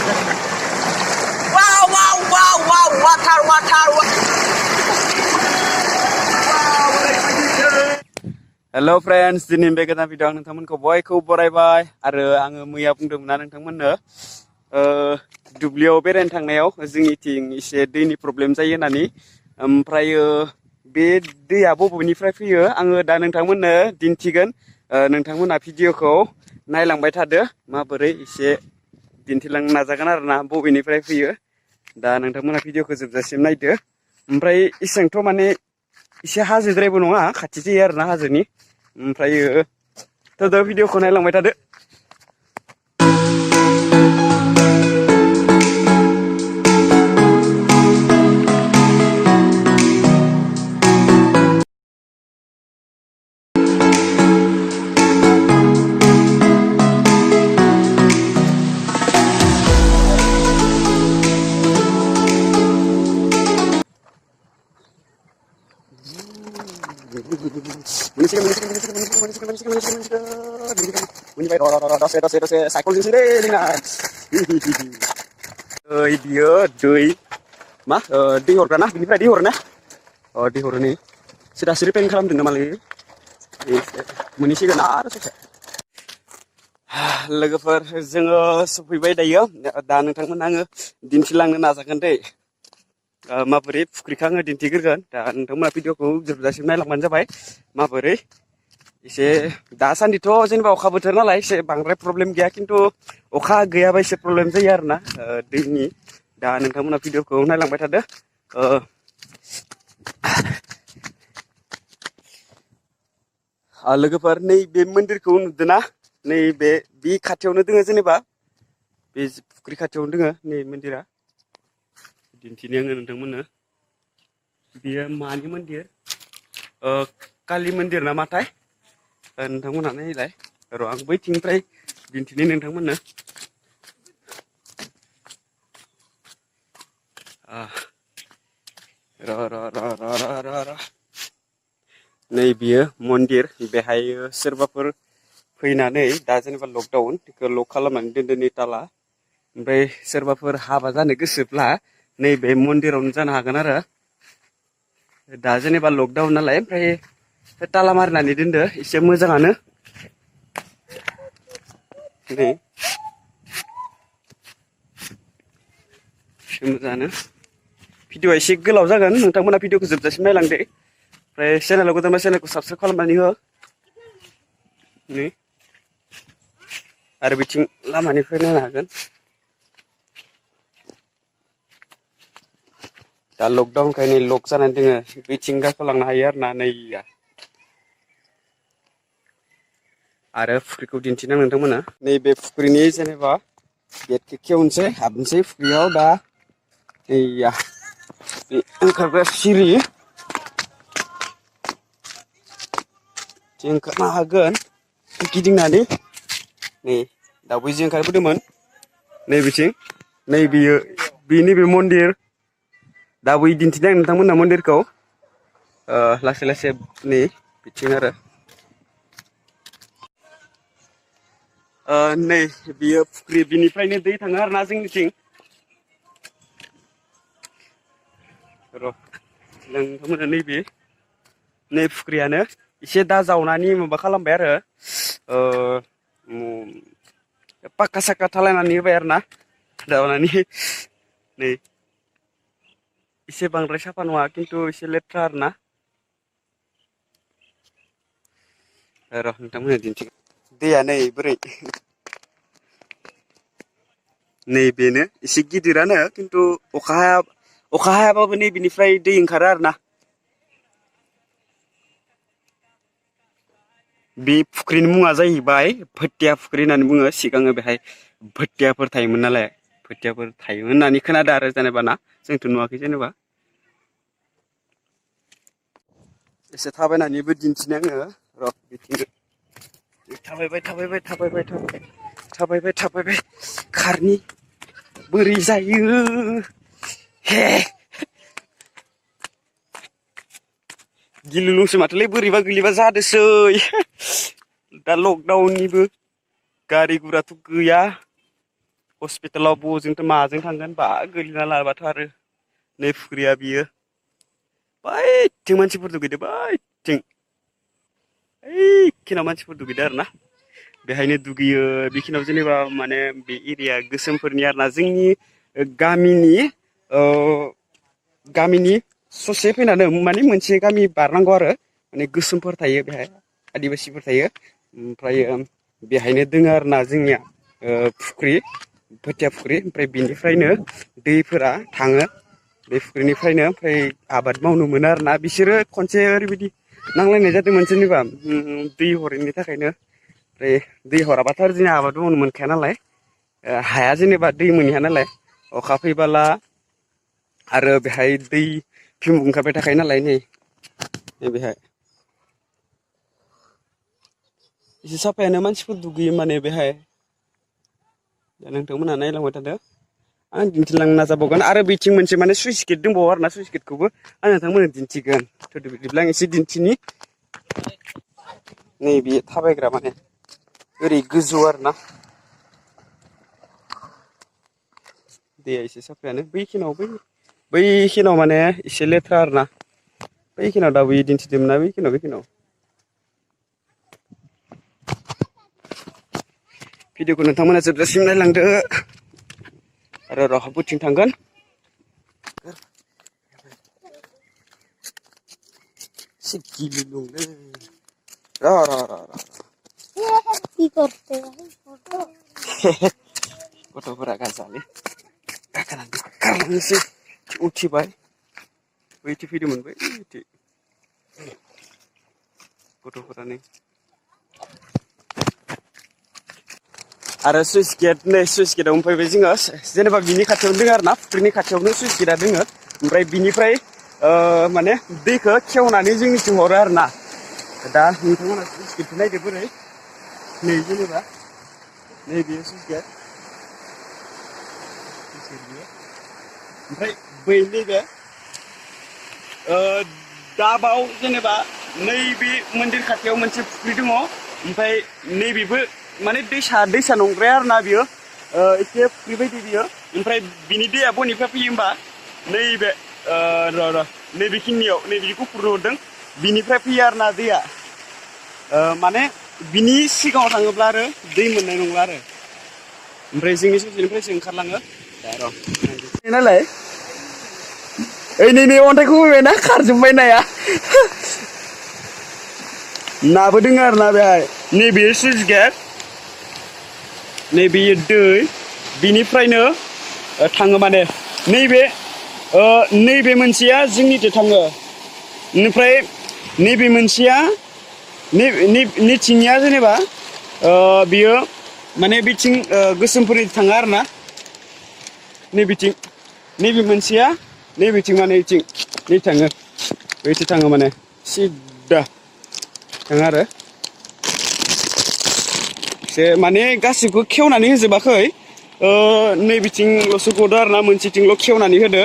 Wow, wow, wow, wow, water, water, water. Hello friends, दिनै बे गोदान भिडिअ आं नोंथांमोनखौ बयखौ बरायबाय आरो आङो मैया बुंदोंमोन नोंथांमोननो दुब्लियाव बेरायनो थांनायाव जोंनिथिं एसे दैनि प्रब्लेम जायो होननानै ओमफ्राय बे दैया बबेनिफ्राय फैयो आङो दा नोंथांमोननो दिन्थिगोन नोंथांमोना भिडिअखौ नायलांबाय थादो माबोरै एसे दिन्थिलांनो नाजागोन आरोना बबेनिफ्राय फैयो दा नोंथांमोना भिडिअखौ जोबजासिम नायदो ओमफ्राय इसेंथ' माने एसे हाजोद्रायबो नङा खाथि जायो आरोना हाजोनि ओमफ्रायो दा भिडिअखौ नायलांबाय थादो dose cycle sini dengan dia doi mah dihorkan nah beनिफ्राय dihorna dihorni sudah siripen खालामदों नामालै मोनैसिगोन आरो ससे लोगोफोर जोङो सफैबाय दायो दा नोंथांमोन आङो दिन्थिलांनो नाजागोन दै माबोरै फुख्रिखौ आङो दिन्थिग्रोगोन दा नोंथांमोना भिडिअखौ जोबजासिम नायलांबानो जाबाय माबोरै एसे दासान्दिथ' जेनेबा अखा बोथोर नालाय एसे बांद्राय प्रब्लेम गैया खिन्थु अखा गैयाबा एसे प्रब्लेम जायो आरोना दैनि दा नोंथांमोना भिडिअखौ नायलांबाय थादो लोगोफोर नैबे मन्दिरखौ नुदोंना नैबे बे खाथियावनो दोङो जेनेबा बे फुख्रि खाथियावनो दोङो नै मन्दिरा दिन्थिनि आङो नोंथांमोननो बियो मानि मन्दिर कालि मन्दिर नामाथाय नोंथांमोना नायलाय र' आं बैथिंनिफ्राय दिन्थिनि नोंथांमोननो र' नै बियो मन्दिर बेहाय सोरबाफोर फैनानै दा जेनेबा लकडाउन बेखौ लक खालामनानै दोनदो नै ताला ओमफ्राय सोरबाफोर हाबा जानो गोसोब्ला नैबे मन्दिरावनो जानो हागोन आरो दा जेनेबा लकडाउन नालाय ओमफ्राय ताला मारिनानै दोनदो एसे मोजाङानो नै मोजाङानो भिडिअआ एसे गोलाव जागोन नोंथांमोना भिडिअखौ जोबजासिम नायलांदो ओमफ्राय चेनेलाव गोदानबा चेनेलखौ साबसक्राइब खालामनानै हो नै आरो बिथिं लामानिफ्राय नायनो हागोन दा लकडाउनखाय नै लक जानानै दोङो बिथिं गाखोलांनो हायो आरोना नैया आरो फुख्रिखौ दिन्थिनो नोंथांमोना नैबे फुख्रिनि जेनेबा गेटखौ खेवनोसै हाबनोसै फुख्रियाव दा नैया ओंखारग्रा सिरि जों ओंखारनो हागोन गिदिंनानै नै दावबोजों ओंखारबोदोंमोन नै बिथिं नै बियो बेनि बे मन्दिर दा बै दिन्थिदों नोंथांमोना मन्दिरखौ लासै लासै नै बिथिं आरो नै बियो फुख्रि बिनिफ्रायनो दै थाङो आरोना जोंनिथिं र' नोंथांमोना नैबे नै फुख्रियानो एसे दा जावनानै माबा खालामबाय आरो पाक्का साक्का थालायनानै होबाय आरोना जावनानै नै एसे बांद्राय साफा नङा खिन्थु एसे लेथ्रा आरोना र' नोंथांमोना दिन्थिगोन दैया नै बोरै नै बेनो एसे गिदिरानो खिन्थु अखा हायाबाबो नै बिनिफ्राय दै ओंखारो आरोना बे फुख्रिनि मुङा जाहैबाय भोटिया फुख्रि होननानै बुङो सिगाङो बेहाय भोटियाफोर थायोमोन नालाय भोटियाफोर थायोमोन होननानै खोनादों आरो जेनेबा ना जोंथ' नुवाखै जेनेबा एसे थाबायनानैबो दिन्थिनो आङो र' बिथिं थाबायबाय खारनि बोरै जायो हे गिलुलुसो माथोलै बोरैबा गोलैबा जादोसै दा लकडाउननिबो गारि गुराथ' गैया हस्पिटालाव बजोंथ' माजों थांगोन बा गोलैना लाबाथ' आरो नै फुख्रिया बियो बैथिं मानसिफोर दुगैदो बैथिं ओइखिनाव मानसिफोर दुगैदो आरो ना बेहायनो दुगैयो बेखिनाव जेनेबा माने बे एरिया गोसोमफोरनि आरो ना जोंनि गामिनि गामिनि ससे फैनानै माने मोनसे गामि बारनांगौ आरो माने गोसोमफोर थायो बेहाय आदिबासिफोर थायो ओमफ्राय बेहायनो दोङो आरो ना जोंनिया फुख्रि बोथिया फुख्रि ओमफ्राय बिनिफ्रायनो दैफोरा थाङो बे फुख्रिनिफ्रायनो ओमफ्राय आबाद मावनो मोनो आरोना बिसोरो खनसे ओरैबायदि नांलायनाय जादोंमोन जेनेबा दै हरैनि थाखायनो ओमफ्राय दै हराबाथ' आरो जोंना आबाद मावनो मोनखाया नालाय हाया जेनेबा दै मोनहैया नालाय अखा फैबोला आरो बेहाय दै फिल्म ओंखारबाय थाखायो नालाय नैबेहाय एसे साफायानो मानसिफोर दुगैयो माने बेहाय दा नोंथांमोनहा नायलांबाय थादो आं दिन्थिलांनो नाजाबावगोन आरो बिथिं मोनसे माने सुइस गेट दंबावो आरोना सुइस गेटखौबो आं नोंथांमोननो दिन्थिगोन थौदो बिदिब्ला आं एसे दिन्थिनि नैबे थाबायग्रा माने ओरै गोजौ आरोना दैया एसे साफायानो बैखिनाव माने एसे लेथ्रा आरोना बैखिनाव दा बै दिन्थिदोंमोन ना बैखिनाव भिडिअखौ नोंथांमोना जोबजासिम नायलांदो आरो रावहाबोथिं थांगोन एसे गिलु दंलै गथ'फोरा गाजालै गाखोनानै उथिबाय बैथि फैदोंमोन बैथि गथ'फोरानो आरो सुइस गेट नै सुइस गेटआव फैबाय जोङो जेनेबा बिनि खाथियावनो दङ आरो ना फुख्रिनि खाथियावनो सुइस गेटआ दोङो ओमफ्राय बिनिफ्राय माने दैखौ खेवनानै जोंनिथिं हरो आरो ना दा नोंथांमोना सुइस गेटखौ नायदो बोरै नै जेनेबा नैबे सुइस गेट ओमफ्राय बै नैबे दाबाव जेनेबा नैबे मन्दिर खाथियाव मोनसे फुख्रि दङ ओमफ्राय नैबेबो माने दैसा नंद्राया आरोना बियो एसे फुख्रि बायदि बियो ओमफ्राय बिनि दैया बबेनिफ्राय फैयो होमबा नैबे नैबेखिनियाव नैबे गुफुर नुदों बिनिफ्राय फैयो आरोना दैया माने बिनि सिगाङाव थाङोब्ला आरो दै मोननाय नंला आरो ओमफ्राय जोंनि ससेनिफ्रायसो ओंखारलाङो दा र' नालाय ओइ नै अन्थाइखौ फैबायना खारजोब्बाय नाया नाबो दोङो आरोना बेहाय नैबे सुइस गेट नैबे दै बिनिफ्रायनो थाङो माने नैबे मोनसेया जोंनिथिं थाङो बेनिफ्राय नैबे मोनसेया नैथिंनिया जेनेबा बियो माने बिथिं गोसोमफोरनि थाङा आरोना नैबिथिं नैबे मोनसेया नैबेथिं माने बिथिं नै थाङो बैथिं थाङो माने सिद्दा थाङो आरो माने गासिबो खेवनानै होजोबाखै नैबिथिंल'सो गदो आरोना मोनसेथिंल' खेवनानै होदो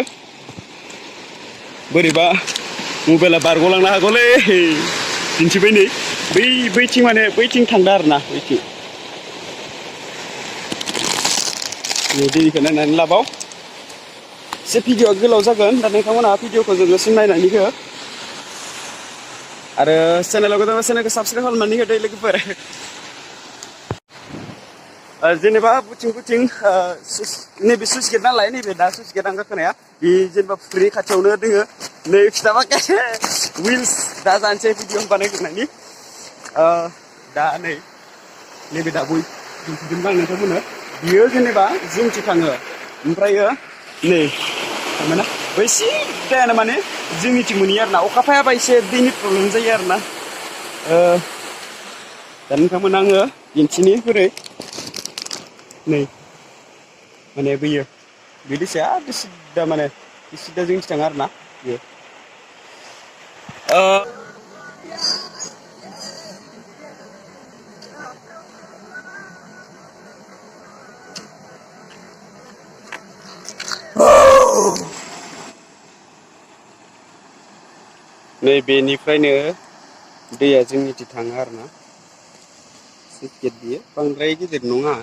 बोरैबा मबाइला बारग'लांनो हागौलै दिन्थिबाय नै बैथिं माने बैथिं थांदो आरोना बैथिं दैखौ नायनानै लाबाव एसे भिडिअआ गोलाव जागोन दा नोंथांमोनहा भिडिअखौ जोबजासिम नायनानै हो आरो चेनेलाव गोदान चेनेलखौ साबसक्राइब खालामनानै होदो लोगोफोर जेनेबा बुथिं नैबे सुइस गेट नालाय नैबे दा सुइस गेट आं गाखोनाया बे जेनेबा फुख्रि खाथियावनो दोङो नै खिथाबा विल्स दा जानोसै भिडिअ बानायग्रोनायनि दा नैबे दा बय दिन्थिदोंबा आं नोंथांमोननो बियो जेनेबा जोंथिं थाङो ओमफ्रायो नै थांबायना बै सिद्दायानो माने जोंनिथिं मोनहैयो आरोना अखा फायाबा एसे दैनि प्रब्लेम जायो आरोना दा नोंथांमोन आङो दिन्थिनि बोरै नै माने बैयो बे दैसाया सिद्दा माने सिद्दा जोंथिं थाङो आरोना बियो नै बेनिफ्रायनो दैया जोंनिथिं थाङो आरोना सुइस गेट बियो बांद्राय गिदिर नङा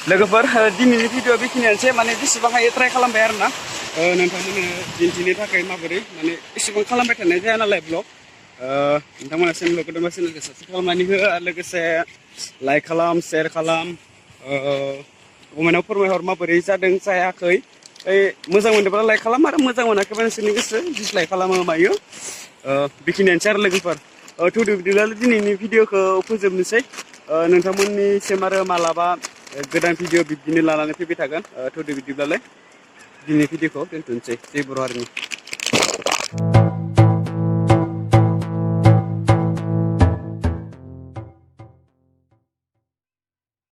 लोगोफोर दिनैनि भिडिअ बेखिनियानोसै माने जेसेबां हायो ट्राइ खालामबाय आरो ना नोंथांमोननो दिन्थिनो थाखाय माबोरै माने एसेबां खालामबाय थानाय जाया नालाय ब्लग नोंथांमोना चेनेलाव गोदानबा चेनेलखौ साबसक्राइब खालामनानै हो आरो लोगोसे लाइक खालाम शेयार खालाम कमेन्टआव फोरमायहर माबोरै जादों जायाखै मोजां मोनदोंब्ला लाइक खालाम आरो मोजां मोनाखैबा नोंसोरनि गोसो डिसलाइक खालामो मायो बेखिनियानोसै आरो लोगोफोर थुदो बिदिब्ला दिनैनि भिडिअखौ फोजोबनोसै नोंथांमोननिसिम आरो मालाबा गोदान भिडिअ बिब्दिनो लानानै फैबाय थागोन थुदो बिदिब्लालाय दिनैनि भिडिअखौ दोनथ'नोसै जय बर' हारिनि